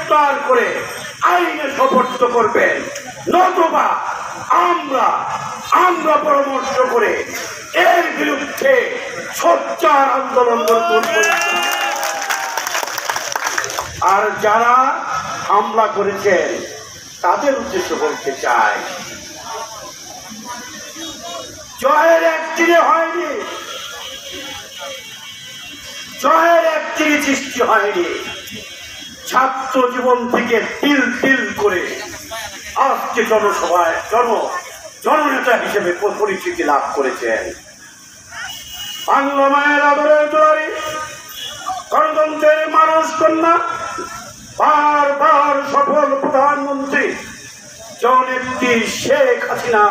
গ্রেফতার করে আইনে সোপর্দ করবেন, নতুবা আমরা পরামর্শ করে এর বিরুদ্ধে সোচ্চার আন্দোলন করব। আর যারা হামলা করেছেন তাদের উদ্দেশ্য বলতে চাই, জয়ের একদিনে হয়নি, জয়ের একদিনে সৃষ্টি হয়নি। ছাত্র জীবন থেকে তিল তিল করে আজকে জনসভায় জননেতা হিসেবে পরিচিতি লাভ করেছেন। বাংলা মায়ের আদরের দুয়ারি, গণতন্ত্রের মানুষ কন্যা, বারবার সফল প্রধানমন্ত্রী জননেত্রী শেখ হাসিনা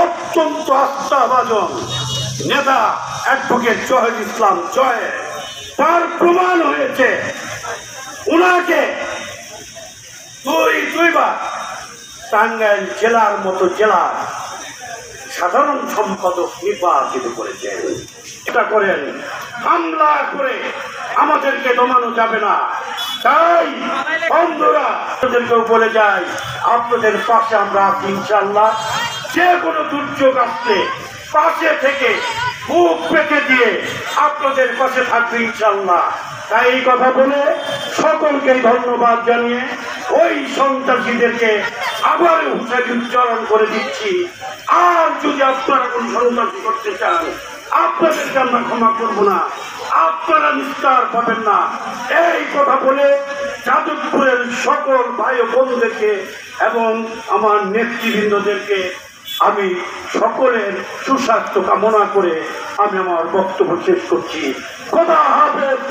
অত্যন্ত আস্থাভাজন নেতা অ্যাডভোকেট জহিরুল ইসলাম জয়, তার প্রমাণ হয়েছে। উনাকে দুইবার টাঙ্গাইল জেলার মতো জেলার সাধারণ সম্পাদক নির্বাচিত করেছেন। এটা করেন, হামলা করে আমাদেরকে দমানো যাবে না। তাই বন্ধুরা, আপনাদেরকেও বলে যাই, আপনাদের পাশে আমরা আছি ইনশাআল্লাহ। যে কোনো দুর্যোগ আসলে পাশে থেকে বুক পেতে দিয়ে আপনাদের পাশে থাকবে ইনশাআল্লাহ। তাই এই কথা বলে সকলকে ধন্যবাদ জানিয়ে ওই সন্ত্রাসীদেরকে আবার হুঁশিয়ারি উচ্চারণ করে দিচ্ছি, আর যদি আপনারা কোন সন্ত্রাসী করতে চান আপনাদেরকে আমরা ক্ষমা করবো না, আপনারা নিস্তার পাবেন না। এই কথা বলে যাদবপুরের সকল ভাই ও বন্ধুদেরকে এবং আমার নেতৃবৃন্দদেরকে আমি সকলের সুস্বাস্থ্য কামনা করে আমি আমার বক্তব্য শেষ করছি। খোদা হাফেজ।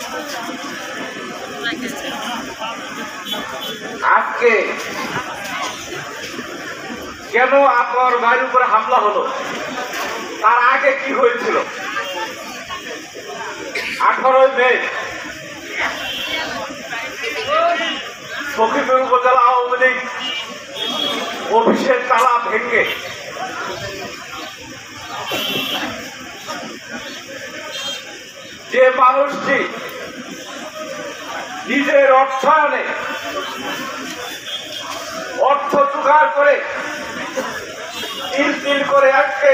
আজকে কেন আপনার গাড়ির উপরে হামলা হলো, তার আগে কি হয়েছিল? 18 মে সখীপুর উপজেলা আওয়ামী লীগ অফিসের তালা ভেঙে যে মানুষটি নিজের অর্থায়নে অর্থ জোগাড় করে তিল তিল করে আজকে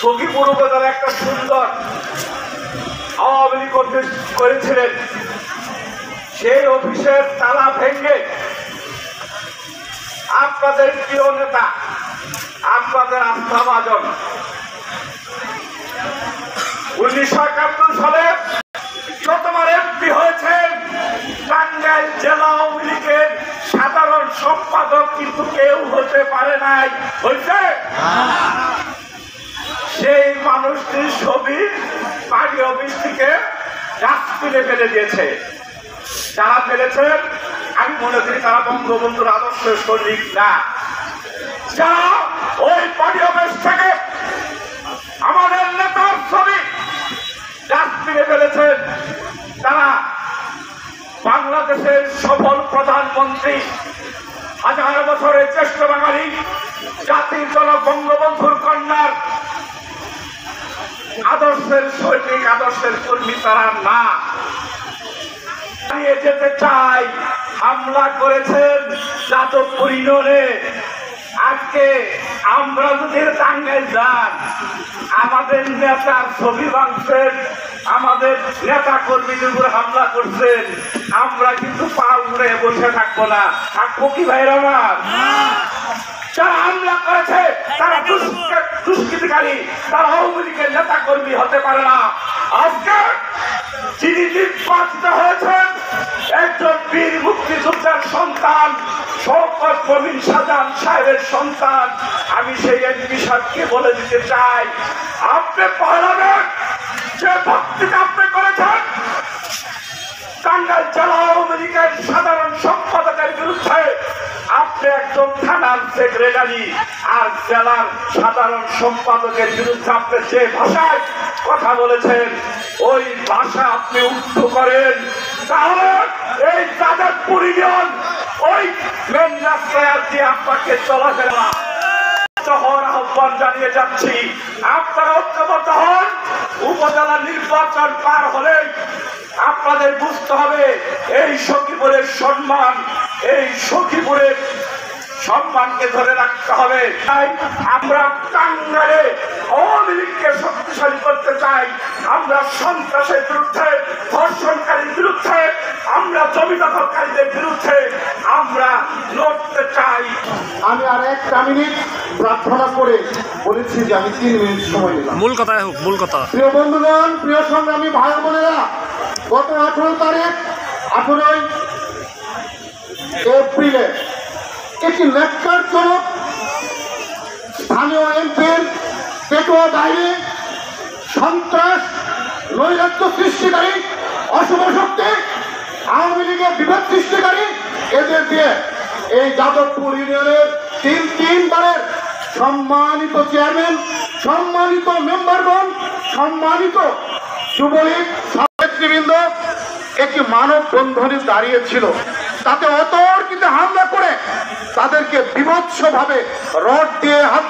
সখীপুর উপজেলা একটা সুন্দর আওয়ামী লীগ অফিস করেছিলেন, সেই অফিসের তালা ভেঙে আপনাদের প্রিয় নেতা, আপনাদের আস্থাভাজন 1971 সালে যতবার এমপি হয়েছেন টাঙ্গাইল জেলা আওয়ামী লীগের সাধারণ সম্পাদক কিন্তু কেউ হতে পারে নাই। হয়েছে? সেই মানুষটির ছবি পার্টি অফিস থেকে ডাস্টবিনে ফেলে দিয়েছে। যারা ফেলেছেন আমি মনে করি তারা বঙ্গবন্ধুর আদর্শের সৈনিক না। যারা ওই পার্টি অফিস থেকে আমাদের নেতার ছবি ডাস্টবিনে ফেলেছেন তারা বাংলাদেশের সফল প্রধানমন্ত্রী, হাজার বছরের জ্যেষ্ঠ বাঙালি, জাতির জনক বঙ্গবন্ধুর কন্যার আদর্শের সৈনিক, আদর্শের কর্মী তারা না। নিয়ে যেতে চাই, হামলা করেছেন যাদবপুর ইউনিয়নে। আজকে আমরা যদি টাঙ্গাইল যান, আমাদের নেতার ছবি ভাঙছেন, আমাদের নেতা কর্মীদের উপরে হামলা করছেন, আমরা কিন্তু পা উড়ে বসে থাকবো না। থাকবো কি ভাইরা আমার? যারা হামলা করেছে তারা দুষ্কৃতিকারী, তারা আওয়ামী লীগের নেতা কর্মী হতে পারে না। আজকে যিনি নির্বাচিত হয়েছেন একজন বীর মুক্তিযোদ্ধার সন্তান, শওকত প্রবীণ শাহজাহান সাহেবের সন্তান, আমি সেই এমপি সাহেবকে বলে দিতে চাই, আপনি পালাবেন যে ভক্তিটা আপনি করেছেন টাঙ্গাইল জেলা আওয়ামী লীগের সাধারণ সম্পাদকের বিরুদ্ধে, আপনি একজন থানার সেক্রেটারি আর জেলার সাধারণ সম্পাদকের বিরুদ্ধে আপনি যে ভাষায় কথা বলেছেন ওই ভাষা আপনি উদ্ধ করেন, তাহলে এই যাদবপুর ইউনিয়ন ওই মেন রাস্তায় দিয়ে আপনাকে চলাফেরা হওয়ার আহ্বান জানিয়ে যাচ্ছি। আপনারা ঐক্যবদ্ধ হন। উপজেলা নির্বাচন পার হলে আপনাদের বুঝতে হবে এই সখীপুরের সম্মান, এই সখীপুরের সম্মানকে ধরে রাখতে হবে। তাই আমরা টাঙ্গাইলে আওয়ামী লীগকে শক্তিশালী করতে চাই। আমরা সন্ত্রাসের বিরুদ্ধে, ধর্ষণকারীর বিরুদ্ধে, আমরা জমি দখলকারীদের বিরুদ্ধে আমরা লড়তে চাই। আমি আর 1 মিনিট প্রার্থনা করে বলেছি যে আমি 3 মিনিট সময় নিলাম। মূল কথায় হোক, মূল কথা। প্রিয় বন্ধুগণ, প্রিয় সংগ্রামী ভাই বোনেরা, গত 18 তারিখ 18 এপ্রিলে একটি ন্যাক্কারজনক স্থানীয় এমপির পেটোয়া বাইরে সন্ত্রাস, নৈরাজ্য সৃষ্টিকারী, অশুভ শক্তি, আওয়ামী লীগের বিভেদ সৃষ্টিকারী এদের দিয়ে এই যাদবপুর ইউনিয়নের তিনবারের সম্মানিত চেয়ারম্যান, সম্মানিত মেম্বারগণ, সম্মানিত যুবলীগ নেতৃবৃন্দ একটি মানববন্ধনে দাঁড়িয়েছিল। তাতে অতর্কিতে হামলা করে তাদেরকে বিভৎসভাবে রড দিয়ে